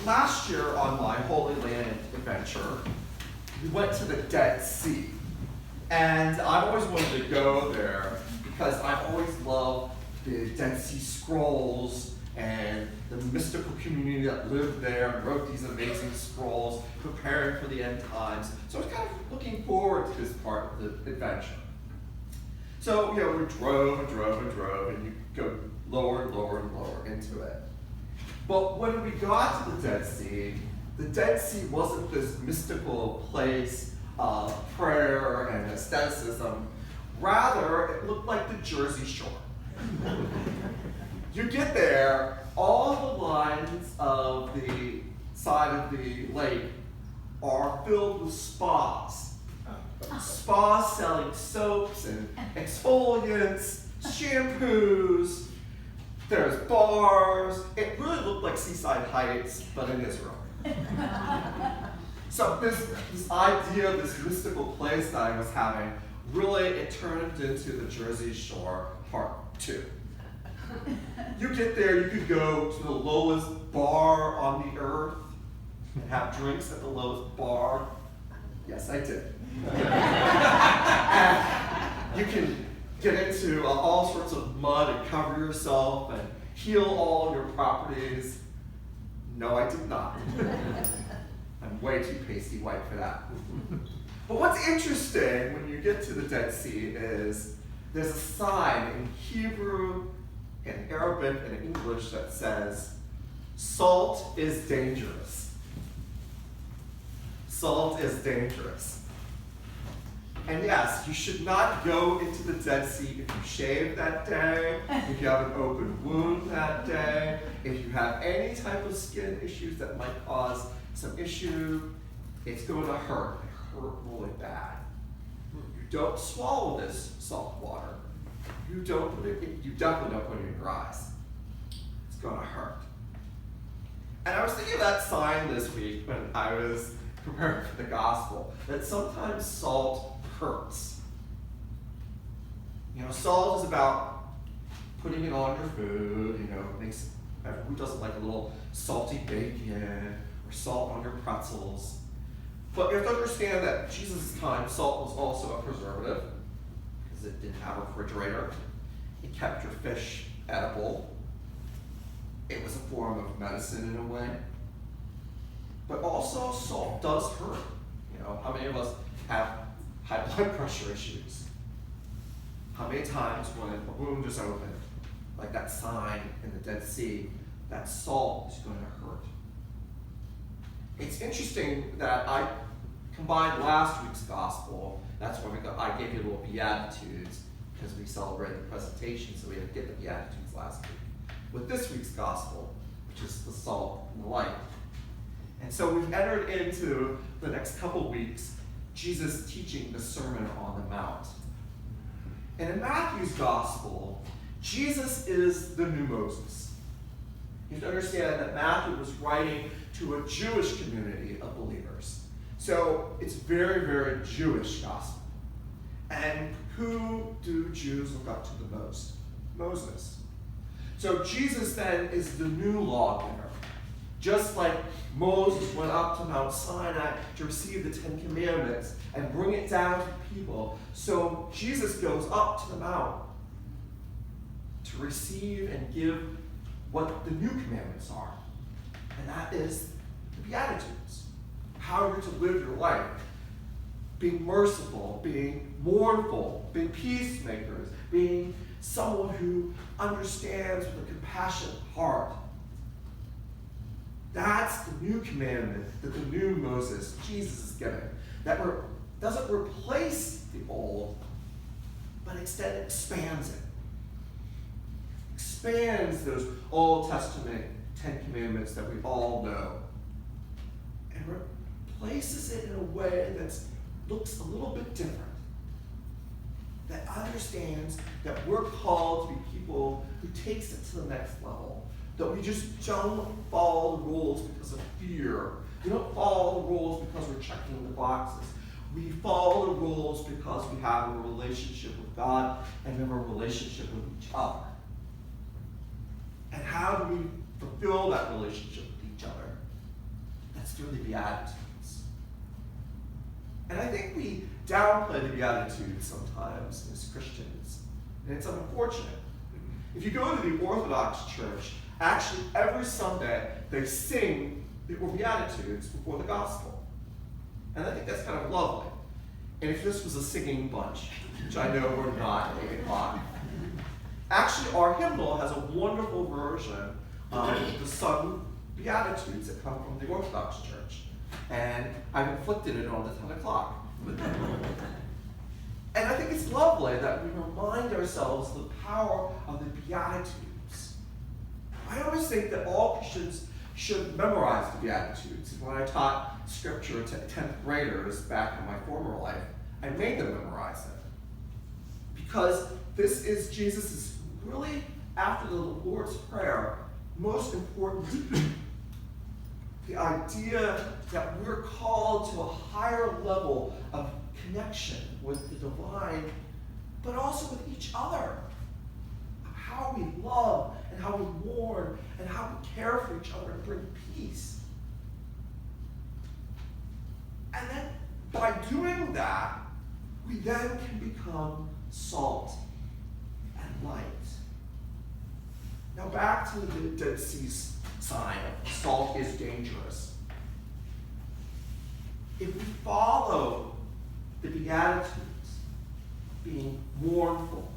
last year on my Holy Land adventure, we went to the Dead Sea. And I've always wanted to go there because I've always loved the Dead Sea Scrolls and the mystical community that lived there and wrote these amazing scrolls, preparing for the end times. So I was kind of looking forward to this part of the adventure. So, we drove and you go lower and lower and lower into it. But when we got to the Dead Sea wasn't this mystical place of prayer and asceticism. Rather, it looked like the Jersey Shore. You get there, all the lines of the side of the lake are filled with spas. Spas selling soaps and exfoliants, shampoos. There's bars. It really looked like Seaside Heights, but in Israel. So this idea of this mystical place that I was having, really it turned into the Jersey Shore Part 2. You get there, you could go to the lowest bar on the earth and have drinks at the lowest bar. Yes, I did. And you can get into all sorts of mud and cover yourself and heal all your properties. No, I did not. I'm way too pasty white for that. But what's interesting when you get to the Dead Sea is there's a sign in Hebrew, in Arabic, and in English that says, salt is dangerous. Salt is dangerous. And yes, you should not go into the Dead Sea if you shave that day, if you have an open wound that day, if you have any type of skin issues that might cause some issue. It's going to hurt. It hurt really bad. You don't swallow this salt water. You definitely don't put it in your eyes. It's going to hurt. And I was thinking of that sign this week when I was preparing for the gospel, that sometimes salt hurts. Salt is about putting it on your food, makes, who doesn't like a little salty bacon or salt on your pretzels? But you have to understand that in Jesus' time, salt was also a preservative because it didn't have a refrigerator. It kept your fish edible. It was a form of medicine in a way. But also, salt does hurt. How many of us have high blood pressure issues? How many times when a wound is open, like that sign in the Dead Sea, that salt is going to hurt? It's interesting that I combined last week's gospel. That's when I gave you a little Beatitudes because we celebrated the presentation, so we had to get the Beatitudes last week, with this week's gospel, which is the salt and the light. And so we've entered into the next couple weeks, Jesus teaching the Sermon on the Mount. And in Matthew's gospel, Jesus is the new Moses. You have to understand that Matthew was writing to a Jewish community of believers. So it's very, very Jewish gospel. And who do Jews look up to the most? Moses. So Jesus then is the new lawgiver. Just like Moses went up to Mount Sinai to receive the Ten Commandments and bring it down to people, so Jesus goes up to the mount to receive and give what the new commandments are. And that is the Beatitudes. How you're to live your life. Being merciful, being mournful, being peacemakers, being someone who understands with a compassionate heart. That's the new commandment that the new Moses, Jesus, is giving. That doesn't replace the old, but instead expands it. Expands those Old Testament Ten Commandments that we all know. And replaces it in a way that looks a little bit different. That understands that we're called to be people who takes it to the next level. That we just don't follow the rules because of fear. We don't follow the rules because we're checking the boxes. We follow the rules because we have a relationship with God and we have a relationship with each other. And how do we fulfill that relationship with each other? through the Beatitudes. And I think we downplay the Beatitudes sometimes as Christians, and it's unfortunate. If you go to the Orthodox Church, actually every Sunday they sing the Beatitudes before the Gospel. And I think that's kind of lovely. And if this was a singing bunch, which I know we're not at 8 o'clock, actually our hymnal has a wonderful version of the sung Beatitudes that come from the Orthodox Church. And I've inflicted it on the 10 o'clock. And I think it's lovely that we remind ourselves of the power of the Beatitudes. I always think that all Christians should memorize the Beatitudes. When I taught scripture to 10th graders back in my former life, I made them memorize it. Because this is Jesus' really, after the Lord's Prayer, most important. The idea that we're called to a higher level of connection with the divine, but also with each other. How we love and how we mourn and how we care for each other and bring peace. And then by doing that, we then can become salt and light. Now back to the Dead Sea sign of salt is dangerous. If we follow the Beatitudes, being mournful,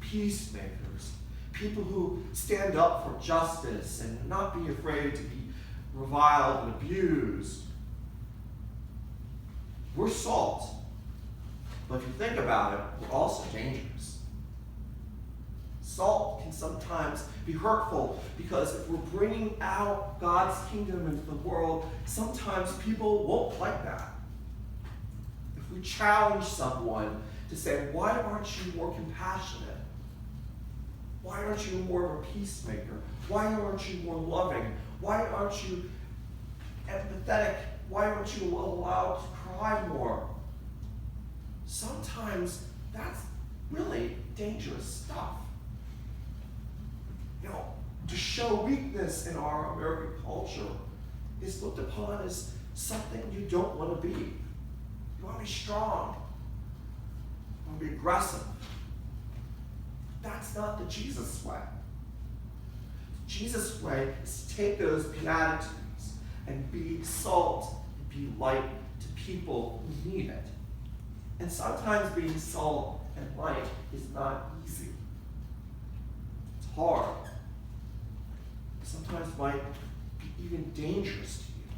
peacemakers, people who stand up for justice and not be afraid to be reviled and abused, we're salt. But if you think about it, we're also dangerous. Salt can sometimes be hurtful because if we're bringing out God's kingdom into the world, sometimes people won't like that. If we challenge someone to say, why aren't you more compassionate? Why aren't you more of a peacemaker? Why aren't you more loving? Why aren't you empathetic? Why aren't you allowed to cry more? Sometimes that's really dangerous stuff. You know, to show weakness in our American culture is looked upon as something you don't want to be. You want to be strong. You want to be aggressive. That's not the Jesus way. The Jesus way is to take those Beatitudes and be salt and be light to people who need it. And sometimes being salt and light is not easy. It's hard. Sometimes it might be even dangerous to you.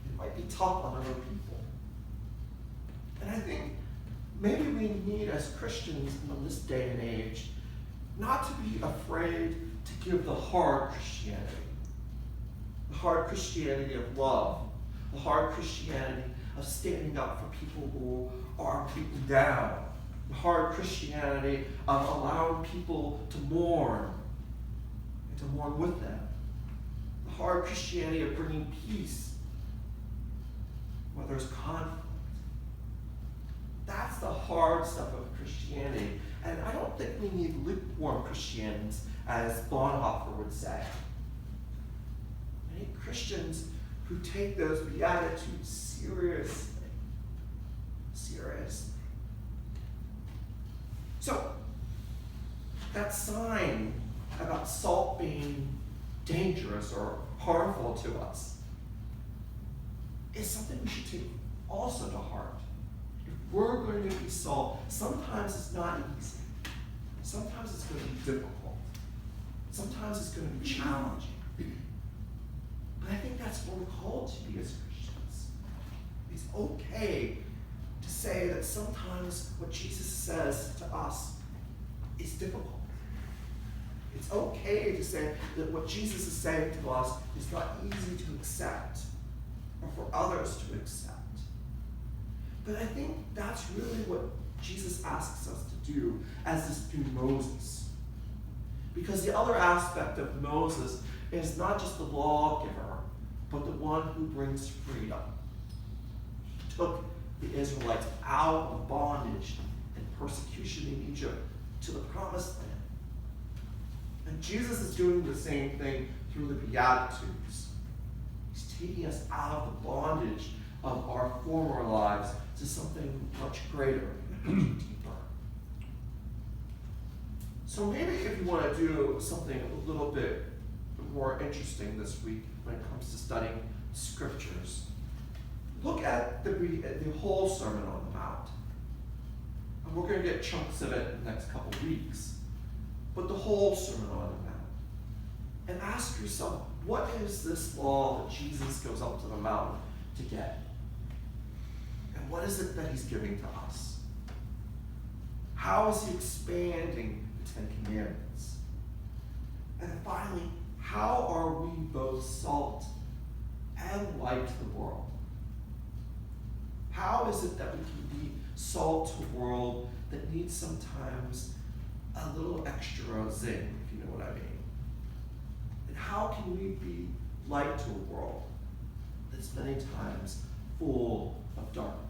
It might be tough on other people. And I think maybe we need, as Christians in this day and age, not to be afraid to give the hard Christianity. The hard Christianity of love. The hard Christianity of standing up for people who are beaten down. The hard Christianity of allowing people to mourn and to mourn with them. The hard Christianity of bringing peace where there's conflict. That's the hard stuff of Christianity. And I don't think we need lukewarm Christians, as Bonhoeffer would say. We need Christians who take those Beatitudes seriously. Seriously. So, that sign about salt being dangerous or harmful to us is something we should take also to heart. If we're going to be salt, sometimes it's not easy. Sometimes it's going to be difficult. Sometimes it's going to be challenging. But I think that's what we're called to be as Christians. It's okay to say that sometimes what Jesus says to us is difficult. It's okay to say that what Jesus is saying to us is not easy to accept or for others to accept. But I think that's really what Jesus asks us to do as this new Moses. Because the other aspect of Moses is not just the lawgiver, but the one who brings freedom. He took the Israelites out of bondage and persecution in Egypt to the promised land. And Jesus is doing the same thing through the Beatitudes. He's taking us out of the bondage of our former lives to something much greater, much deeper. So maybe if you want to do something a little bit more interesting this week when it comes to studying scriptures, look at the whole Sermon on the Mount. And we're going to get chunks of it in the next couple weeks. But the whole Sermon on the Mount. And ask yourself, what is this law that Jesus goes up to the mountain to get? And what is it that he's giving to us? How is he expanding the Ten Commandments? And finally, how are we both salt and light to the world? How is it that we can be salt to a world that needs sometimes a little extra zing, if you know what I mean? And how can we be light to a world that's many times full of darkness?